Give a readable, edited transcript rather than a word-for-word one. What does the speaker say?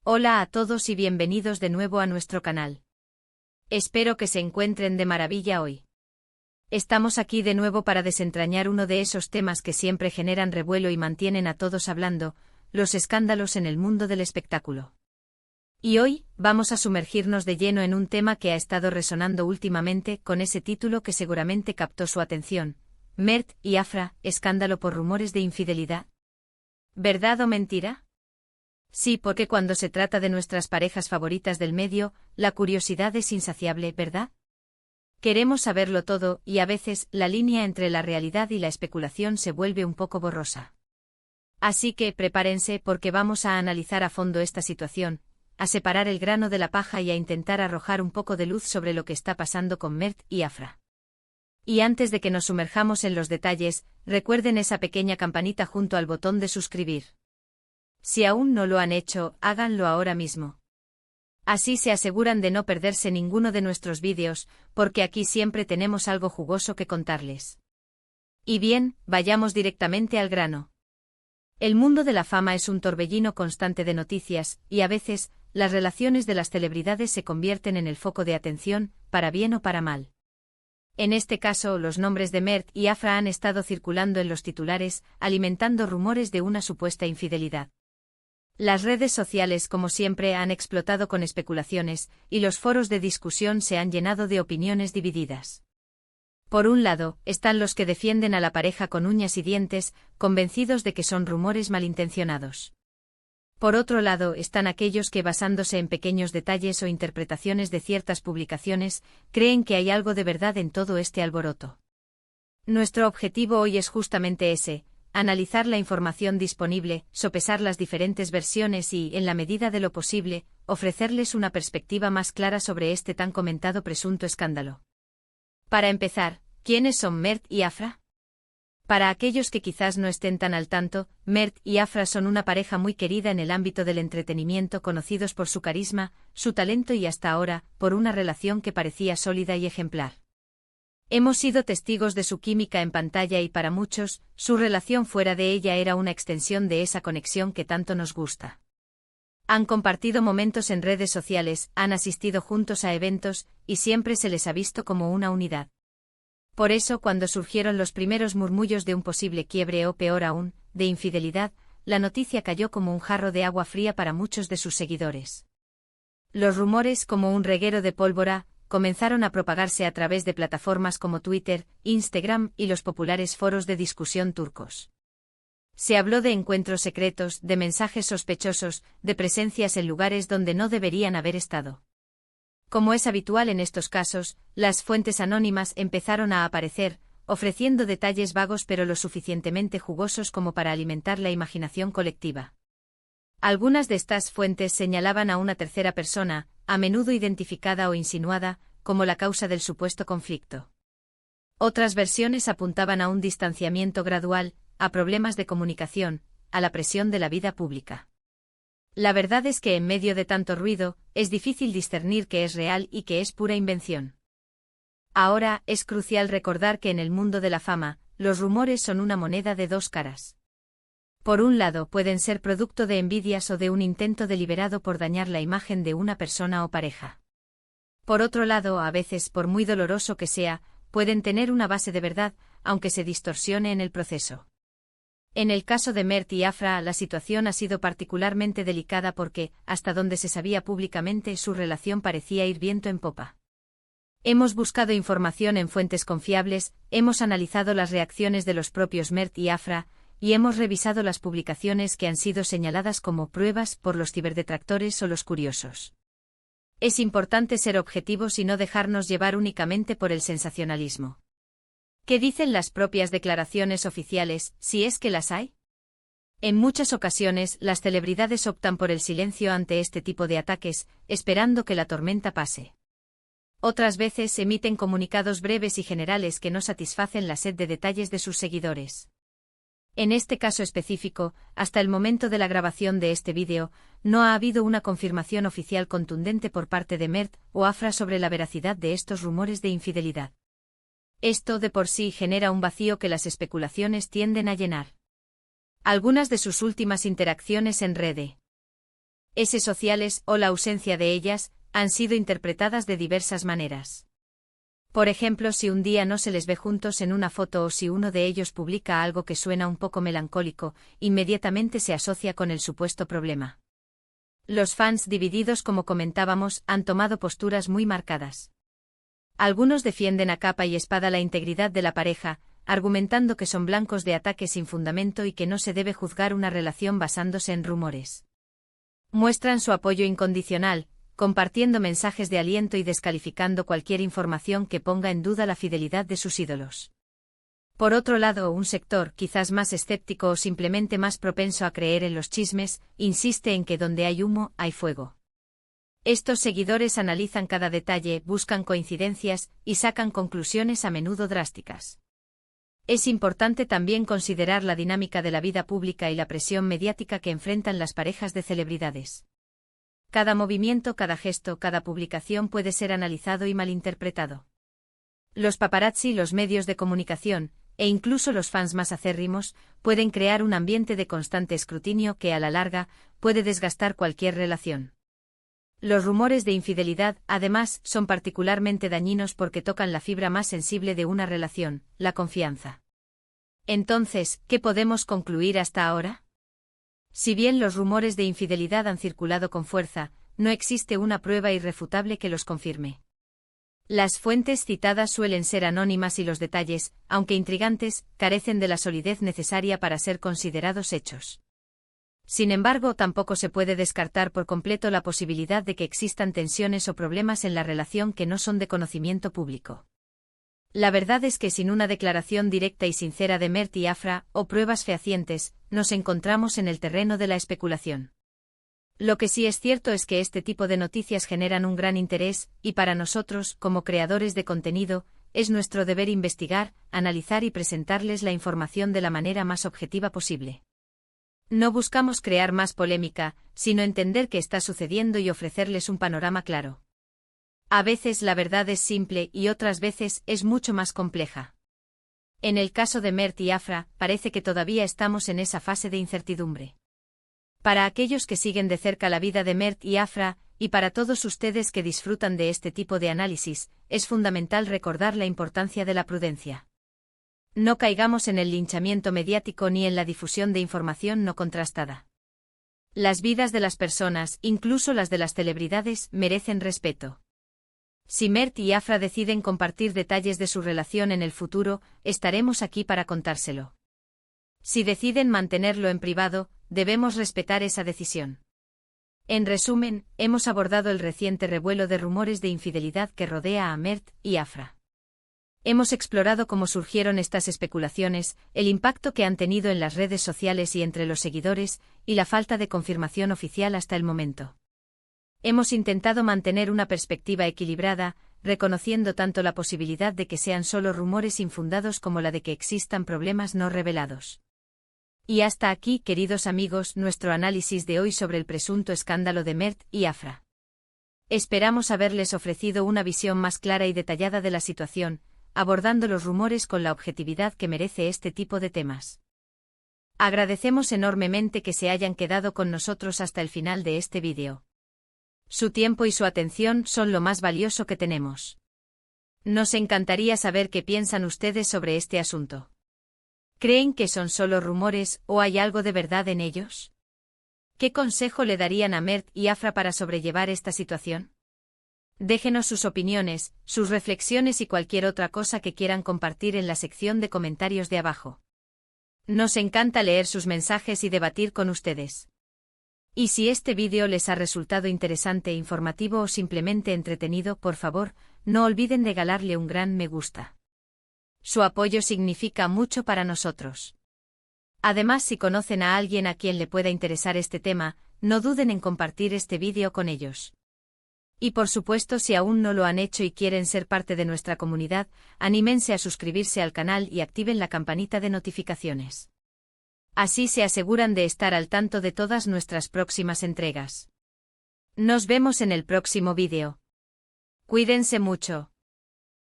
Hola a todos y bienvenidos de nuevo a nuestro canal. Espero que se encuentren de maravilla hoy. Estamos aquí de nuevo para desentrañar uno de esos temas que siempre generan revuelo y mantienen a todos hablando, los escándalos en el mundo del espectáculo. Y hoy, vamos a sumergirnos de lleno en un tema que ha estado resonando últimamente con ese título que seguramente captó su atención: Mert y Afra, escándalo por rumores de infidelidad. ¿Verdad o mentira? Sí, porque cuando se trata de nuestras parejas favoritas del medio, la curiosidad es insaciable, ¿verdad? Queremos saberlo todo, y a veces, la línea entre la realidad y la especulación se vuelve un poco borrosa. Así que, prepárense porque vamos a analizar a fondo esta situación, a separar el grano de la paja y a intentar arrojar un poco de luz sobre lo que está pasando con Mert y Afra. Y antes de que nos sumerjamos en los detalles, recuerden esa pequeña campanita junto al botón de suscribir. Si aún no lo han hecho, háganlo ahora mismo. Así se aseguran de no perderse ninguno de nuestros vídeos, porque aquí siempre tenemos algo jugoso que contarles. Y bien, vayamos directamente al grano. El mundo de la fama es un torbellino constante de noticias, y a veces, las relaciones de las celebridades se convierten en el foco de atención, para bien o para mal. En este caso, los nombres de Mert y Afra han estado circulando en los titulares, alimentando rumores de una supuesta infidelidad. Las redes sociales, como siempre, han explotado con especulaciones, y los foros de discusión se han llenado de opiniones divididas. Por un lado, están los que defienden a la pareja con uñas y dientes, convencidos de que son rumores malintencionados. Por otro lado, están aquellos que, basándose en pequeños detalles o interpretaciones de ciertas publicaciones, creen que hay algo de verdad en todo este alboroto. Nuestro objetivo hoy es justamente ese: analizar la información disponible, sopesar las diferentes versiones y, en la medida de lo posible, ofrecerles una perspectiva más clara sobre este tan comentado presunto escándalo. Para empezar, ¿quiénes son Mert y Afra? Para aquellos que quizás no estén tan al tanto, Mert y Afra son una pareja muy querida en el ámbito del entretenimiento, conocidos por su carisma, su talento y hasta ahora, por una relación que parecía sólida y ejemplar. Hemos sido testigos de su química en pantalla y para muchos, su relación fuera de ella era una extensión de esa conexión que tanto nos gusta. Han compartido momentos en redes sociales, han asistido juntos a eventos, y siempre se les ha visto como una unidad. Por eso, cuando surgieron los primeros murmullos de un posible quiebre o, peor aún, de infidelidad, la noticia cayó como un jarro de agua fría para muchos de sus seguidores. Los rumores, como un reguero de pólvora, comenzaron a propagarse a través de plataformas como Twitter, Instagram y los populares foros de discusión turcos. Se habló de encuentros secretos, de mensajes sospechosos, de presencias en lugares donde no deberían haber estado. Como es habitual en estos casos, las fuentes anónimas empezaron a aparecer, ofreciendo detalles vagos pero lo suficientemente jugosos como para alimentar la imaginación colectiva. Algunas de estas fuentes señalaban a una tercera persona, a menudo identificada o insinuada, como la causa del supuesto conflicto. Otras versiones apuntaban a un distanciamiento gradual, a problemas de comunicación, a la presión de la vida pública. La verdad es que en medio de tanto ruido, es difícil discernir qué es real y qué es pura invención. Ahora, es crucial recordar que en el mundo de la fama, los rumores son una moneda de dos caras. Por un lado, pueden ser producto de envidias o de un intento deliberado por dañar la imagen de una persona o pareja. Por otro lado, a veces, por muy doloroso que sea, pueden tener una base de verdad, aunque se distorsione en el proceso. En el caso de Mert y Afra, la situación ha sido particularmente delicada porque, hasta donde se sabía públicamente, su relación parecía ir viento en popa. Hemos buscado información en fuentes confiables, hemos analizado las reacciones de los propios Mert y Afra, y hemos revisado las publicaciones que han sido señaladas como pruebas por los ciberdetractores o los curiosos. Es importante ser objetivos y no dejarnos llevar únicamente por el sensacionalismo. ¿Qué dicen las propias declaraciones oficiales, si es que las hay? En muchas ocasiones, las celebridades optan por el silencio ante este tipo de ataques, esperando que la tormenta pase. Otras veces emiten comunicados breves y generales que no satisfacen la sed de detalles de sus seguidores. En este caso específico, hasta el momento de la grabación de este vídeo, no ha habido una confirmación oficial contundente por parte de Mert o Afra sobre la veracidad de estos rumores de infidelidad. Esto de por sí genera un vacío que las especulaciones tienden a llenar. Algunas de sus últimas interacciones en redes Sociales, o la ausencia de ellas, han sido interpretadas de diversas maneras. Por ejemplo, si un día no se les ve juntos en una foto o si uno de ellos publica algo que suena un poco melancólico, inmediatamente se asocia con el supuesto problema. Los fans divididos, como comentábamos, han tomado posturas muy marcadas. Algunos defienden a capa y espada la integridad de la pareja, argumentando que son blancos de ataques sin fundamento y que no se debe juzgar una relación basándose en rumores. Muestran su apoyo incondicional, compartiendo mensajes de aliento y descalificando cualquier información que ponga en duda la fidelidad de sus ídolos. Por otro lado, un sector, quizás más escéptico o simplemente más propenso a creer en los chismes, insiste en que donde hay humo, hay fuego. Estos seguidores analizan cada detalle, buscan coincidencias, y sacan conclusiones a menudo drásticas. Es importante también considerar la dinámica de la vida pública y la presión mediática que enfrentan las parejas de celebridades. Cada movimiento, cada gesto, cada publicación puede ser analizado y malinterpretado. Los paparazzi, los medios de comunicación, e incluso los fans más acérrimos, pueden crear un ambiente de constante escrutinio que, a la larga, puede desgastar cualquier relación. Los rumores de infidelidad, además, son particularmente dañinos porque tocan la fibra más sensible de una relación, la confianza. Entonces, ¿qué podemos concluir hasta ahora? Si bien los rumores de infidelidad han circulado con fuerza, no existe una prueba irrefutable que los confirme. Las fuentes citadas suelen ser anónimas y los detalles, aunque intrigantes, carecen de la solidez necesaria para ser considerados hechos. Sin embargo, tampoco se puede descartar por completo la posibilidad de que existan tensiones o problemas en la relación que no son de conocimiento público. La verdad es que sin una declaración directa y sincera de Mert y Afra, o pruebas fehacientes, nos encontramos en el terreno de la especulación. Lo que sí es cierto es que este tipo de noticias generan un gran interés, y para nosotros, como creadores de contenido, es nuestro deber investigar, analizar y presentarles la información de la manera más objetiva posible. No buscamos crear más polémica, sino entender qué está sucediendo y ofrecerles un panorama claro. A veces la verdad es simple y otras veces es mucho más compleja. En el caso de Mert y Afra, parece que todavía estamos en esa fase de incertidumbre. Para aquellos que siguen de cerca la vida de Mert y Afra, y para todos ustedes que disfrutan de este tipo de análisis, es fundamental recordar la importancia de la prudencia. No caigamos en el linchamiento mediático ni en la difusión de información no contrastada. Las vidas de las personas, incluso las de las celebridades, merecen respeto. Si Mert y Afra deciden compartir detalles de su relación en el futuro, estaremos aquí para contárselo. Si deciden mantenerlo en privado, debemos respetar esa decisión. En resumen, hemos abordado el reciente revuelo de rumores de infidelidad que rodea a Mert y Afra. Hemos explorado cómo surgieron estas especulaciones, el impacto que han tenido en las redes sociales y entre los seguidores, y la falta de confirmación oficial hasta el momento. Hemos intentado mantener una perspectiva equilibrada, reconociendo tanto la posibilidad de que sean solo rumores infundados como la de que existan problemas no revelados. Y hasta aquí, queridos amigos, nuestro análisis de hoy sobre el presunto escándalo de Mert y Afra. Esperamos haberles ofrecido una visión más clara y detallada de la situación, abordando los rumores con la objetividad que merece este tipo de temas. Agradecemos enormemente que se hayan quedado con nosotros hasta el final de este vídeo. Su tiempo y su atención son lo más valioso que tenemos. Nos encantaría saber qué piensan ustedes sobre este asunto. ¿Creen que son solo rumores o hay algo de verdad en ellos? ¿Qué consejo le darían a Mert y Afra para sobrellevar esta situación? Déjenos sus opiniones, sus reflexiones y cualquier otra cosa que quieran compartir en la sección de comentarios de abajo. Nos encanta leer sus mensajes y debatir con ustedes. Y si este vídeo les ha resultado interesante, informativo o simplemente entretenido, por favor, no olviden regalarle un gran me gusta. Su apoyo significa mucho para nosotros. Además, si conocen a alguien a quien le pueda interesar este tema, no duden en compartir este vídeo con ellos. Y por supuesto, si aún no lo han hecho y quieren ser parte de nuestra comunidad, anímense a suscribirse al canal y activen la campanita de notificaciones. Así se aseguran de estar al tanto de todas nuestras próximas entregas. Nos vemos en el próximo vídeo. Cuídense mucho.